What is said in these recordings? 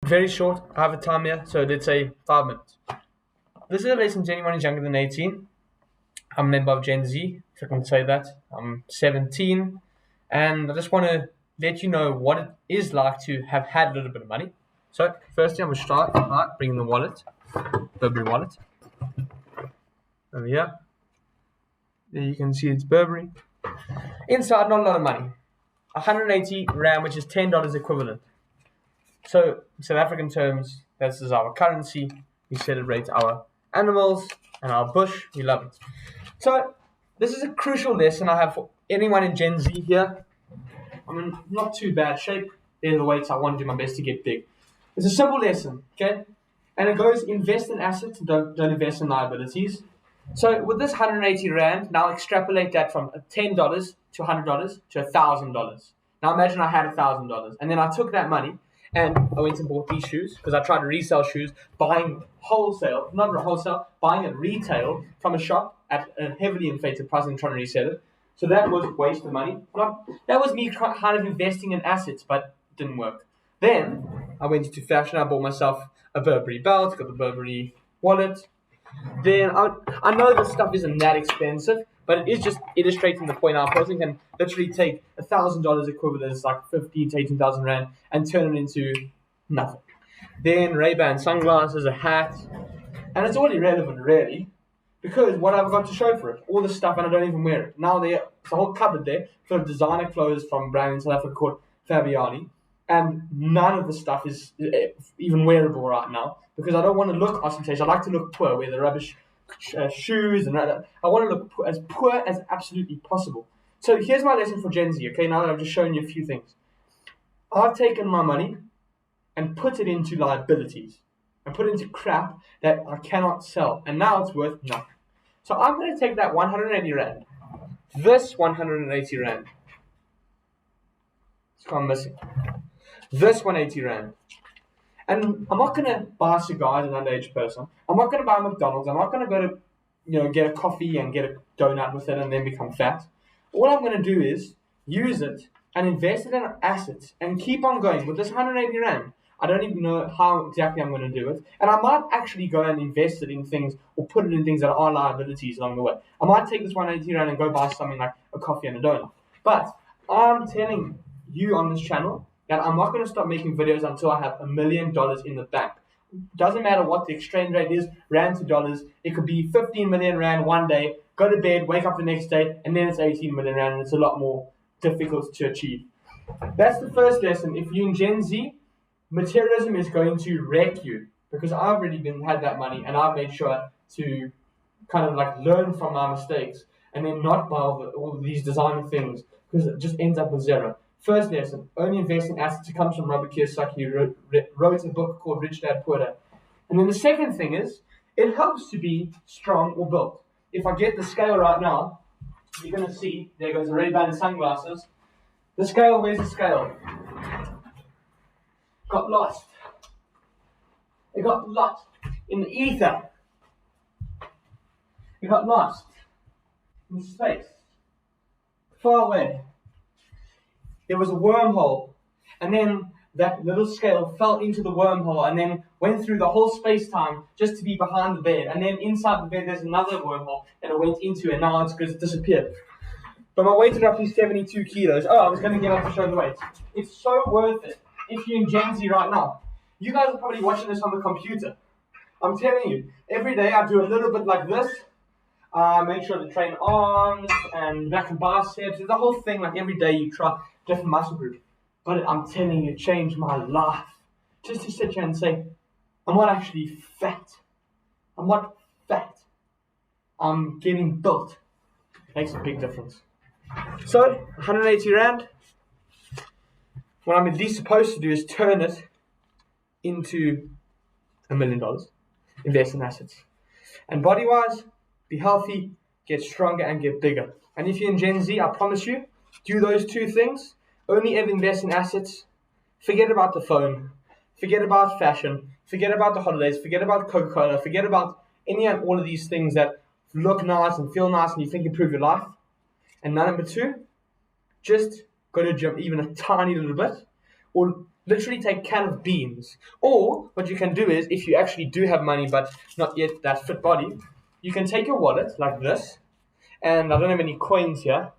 very short. I have a time here, so let's say 5 minutes. This is a lesson to anyone who's younger than 18. I'm a member of Gen Z, if I can say that. I'm 17, and I just want to let you know what it is like to have had a little bit of money. So, firstly, I'm going to start by bringing the wallet, Burberry wallet. Over here. There you can see it's Burberry. Inside, not a lot of money. 180 Rand, which is $10 equivalent. So, in South African terms, this is our currency. We celebrate our animals and our bush. We love it. So, this is a crucial lesson I have for anyone in Gen Z here. I'm in not too bad shape. They're the weights. I want to do my best to get big. It's a simple lesson, okay? And it goes invest in assets, don't invest in liabilities. So with this 180 Rand, now extrapolate that from $10 to $100 to $1,000. Now imagine I had $1,000, and then I took that money and I went and bought these shoes because I tried to resell shoes, buying buying at retail from a shop at a heavily inflated price and trying to resell it. So that was a waste of money. That was me kind of investing in assets, but it didn't work. Then I went into fashion. I bought myself a Burberry belt, got the Burberry wallet. Then I know this stuff isn't that expensive, but it is just illustrating the point. Our person can literally take $1,000 equivalent, like 15 to 18,000 Rand, and turn it into nothing. Then Ray-Ban sunglasses, a hat, and it's all irrelevant really, because what I've got to show for it, all this stuff, and I don't even wear it. Now there's a whole cupboard there full of designer clothes from a brand in South Africa called Fabiani, and none of the stuff is even wearable right now because I don't want to look ostentatious. I like to look poor, wear the rubbish shoes, and I want to look as poor as absolutely possible. So here's my lesson for Gen Z, okay, now that I've just shown you a few things. I've taken my money and put it into liabilities and put it into crap that I cannot sell, and now it's worth nothing. So I'm going to take that 180 Rand, this 180 Rand, it's gone missing, this 180 Rand. And I'm not going to buy cigars as an underage person. I'm not going to buy McDonald's. I'm not going to go to, get a coffee and get a donut with it and then become fat. All I'm going to do is use it and invest it in assets and keep on going with this 180 Rand. I don't even know how exactly I'm going to do it. And I might actually go and invest it in things or put it in things that are liabilities along the way. I might take this 180 Rand and go buy something like a coffee and a donut. But I'm telling you on this channel that I'm not going to stop making videos until I have $1 million in the bank. Doesn't matter what the exchange rate is, Rand to dollars. It could be 15 million Rand one day, go to bed, wake up the next day, and then it's 18 million Rand, and it's a lot more difficult to achieve. That's the first lesson. If you're in Gen Z, materialism is going to wreck you because I've already had that money, and I've made sure to kind of like learn from my mistakes and then not buy all these designer things because it just ends up with zero. First lesson, only invest in assets. It comes from Robert Kiyosaki, who wrote a book called Rich Dad Poor Dad. And then the second thing is, it helps to be strong or built. If I get the scale right now, you're going to see, there goes the Ray-Ban sunglasses. The scale, where's the scale? Got lost. It got lost in the ether. It got lost in space. Far away. There was a wormhole, and then that little scale fell into the wormhole and then went through the whole space-time just to be behind the bed. And then inside the bed, there's another wormhole that it went into, and now it's disappeared. But my weight is roughly 72 kilos. Oh, I was going to get up to show the weight. It's so worth it if you're in Gen Z right now. You guys are probably watching this on the computer. I'm telling you, every day I do a little bit like this. Make sure to train arms and back and biceps. It's the whole thing, like every day you try different muscle groups. But I'm telling you, it changed my life. Just to sit here and say, I'm not actually fat. I'm not fat. I'm getting built. Makes a big difference. So, 180 Rand. What I'm at least supposed to do is turn it into $1 million. Invest in assets. And body-wise, be healthy, get stronger, and get bigger. And if you're in Gen Z, I promise you, do those two things. Only ever invest in assets. Forget about the phone. Forget about fashion. Forget about the holidays. Forget about Coca-Cola. Forget about any and all of these things that look nice and feel nice and you think improve your life. And number two, just go to the gym even a tiny little bit. Or Literally take a can of beans. Or what you can do is, if you actually do have money but not yet that fit body, you can take your wallet like this, and I don't have any coins here.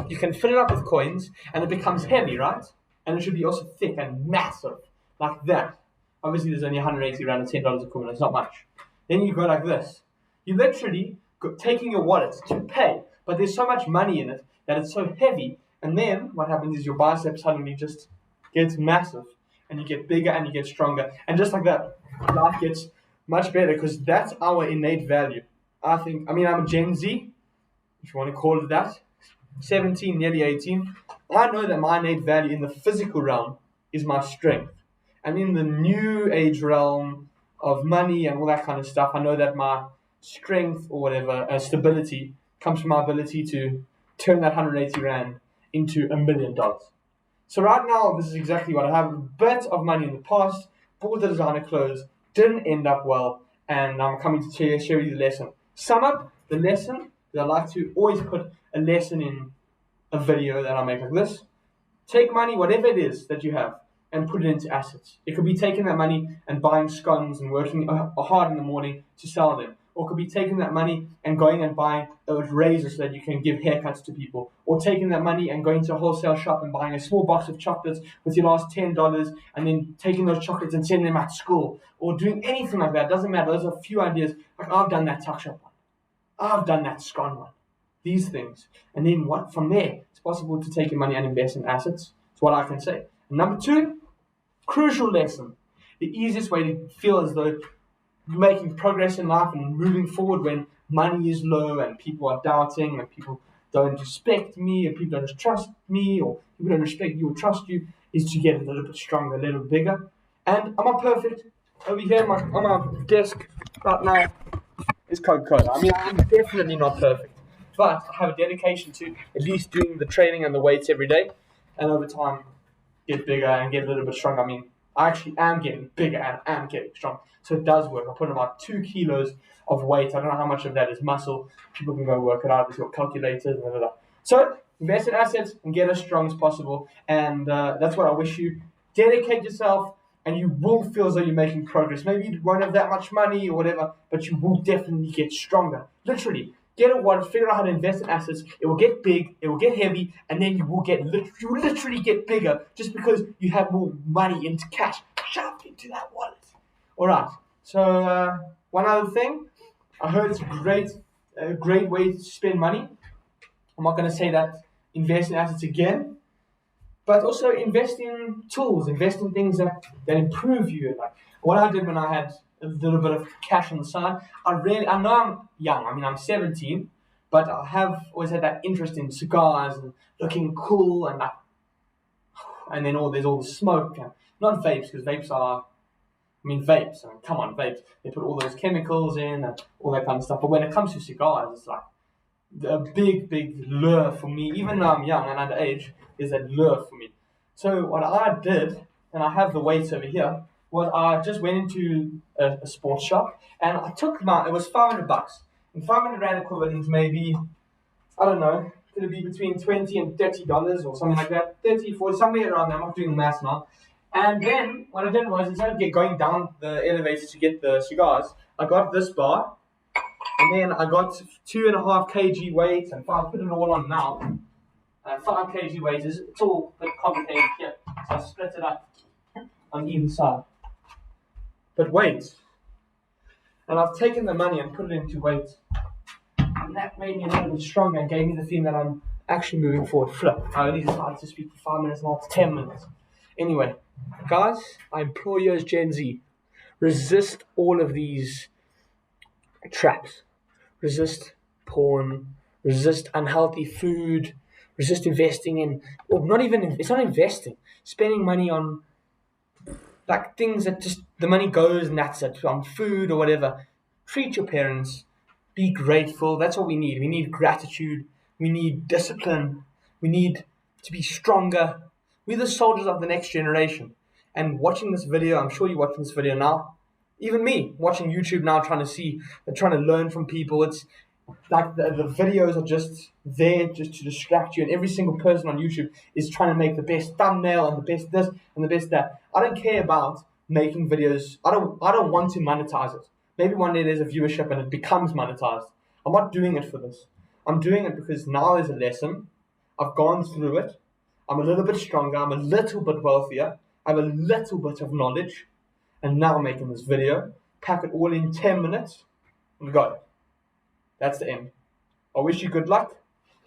You can fill it up with coins, and it becomes heavy, right? And it should be also thick and massive, like that. Obviously, there's only 180 rand and $10 a coin. It's not much. Then you go like this. You literally taking your wallet to pay, but there's so much money in it that it's so heavy. And then what happens is your bicep suddenly just gets massive, and you get bigger and you get stronger, and just like that, life gets much better because that's our innate value. I mean, I'm a Gen Z, if you want to call it that. 17, nearly 18, I know that my innate value in the physical realm is my strength. And in the new age realm of money and all that kind of stuff, I know that my strength or whatever, stability, comes from my ability to turn that 180 rand into $1 million. So right now, this is exactly what I have. A bit of money in the past, bought the designer clothes, didn't end up well, and I'm coming to share you the lesson. Sum up the lesson. I like to always put a lesson in a video that I make like this. Take money, whatever it is that you have, and put it into assets. It could be taking that money and buying scones and working hard in the morning to sell them. Or it could be taking that money and going and buying razors so that you can give haircuts to people. Or taking that money and going to a wholesale shop and buying a small box of chocolates with your last $10 and then taking those chocolates and sending them out to school. Or doing anything like that. Doesn't matter. Those are a few ideas. Like I've done that tuck shop one. I've done that scone one. These things. And then what from there, it's possible to take your money and invest in assets. That's what I can say. And number two, crucial lesson. The easiest way to feel as though you're making progress in life and moving forward when money is low and people are doubting and people don't respect me and people don't trust me or people don't respect you or trust you is to get a little bit stronger, a little bit bigger. And I'm not perfect. Over here on my desk right now is Coca-Cola. I mean, I'm definitely not perfect, but I have a dedication to at least doing the training and the weights every day, and over time get bigger and get a little bit stronger. I mean, I actually am getting bigger and am getting strong, so it does work. I put on about 2 kilos of weight. I don't know how much of that is muscle. People can go work it out with your calculators. Blah, blah, blah. So invest in assets and get as strong as possible, and that's what I wish you. Dedicate yourself. And you will feel as though you're making progress. Maybe you won't have that much money or whatever, but you will definitely get stronger. Literally, get a wallet, figure out how to invest in assets. It will get big, it will get heavy, and then you will literally get bigger just because you have more money into cash shoved into that wallet. All right. So one other thing, I heard it's a great way to spend money. I'm not going to say that invest in assets again. But also invest in tools, invest in things that improve you. Like what I did when I had a little bit of cash on the side, I know I'm young. I mean, I'm 17, but I have always had that interest in cigars and looking cool and then there's all the smoke. And not vapes, because vapes are, vapes. I mean, come on, vapes. They put all those chemicals in and all that kind of stuff. But when it comes to cigars, it's like a big lure for me, even though I'm young and underage, is that lure for me. So what I did, and I have the weights over here, was I just went into a sports shop and I took it was $500. And 500 rand equivalent maybe, I don't know, could it be between $20 and $30 or something like that, 30, 40, somewhere around there. I'm not doing the math now. And then what I did was, instead of going down the elevator to get the cigars, I got this bar. And then I got 2.5 kg weights, and if I put it all on now, 5 kg weights, it's all a bit complicated here. So I split it up on either side. But weights. And I've taken the money and put it into weights. And that made me a little bit stronger and gave me the feeling that I'm actually moving forward. Flip. I only decided to speak for 5 minutes, now it's 10 minutes. Anyway, guys, I implore you as Gen Z, resist all of these traps. Resist porn, resist unhealthy food, resist investing in, or not even, it's not investing, spending money on like things that just, the money goes and that's it, on food or whatever. Treat your parents, be grateful, that's what we need. We need gratitude, we need discipline, we need to be stronger. We're the soldiers of the next generation. And watching this video, I'm sure you're watching this video now, even me, watching YouTube now, trying to learn from people. Like the videos are just there just to distract you, and every single person on YouTube is trying to make the best thumbnail and the best this and the best that. I don't care about making videos. I don't want to monetize it. Maybe one day there's a viewership and it becomes monetized. I'm not doing it for this. I'm doing it because now there's a lesson. I've gone through it. I'm a little bit stronger. I'm a little bit wealthier. I have a little bit of knowledge, and now I'm making this video. Pack it all in 10 minutes. We got it. That's the end. I wish you good luck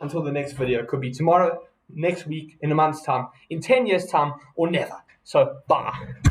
until the next video. It could be tomorrow, next week, in a month's time, in 10 years' time, or never. So, bye.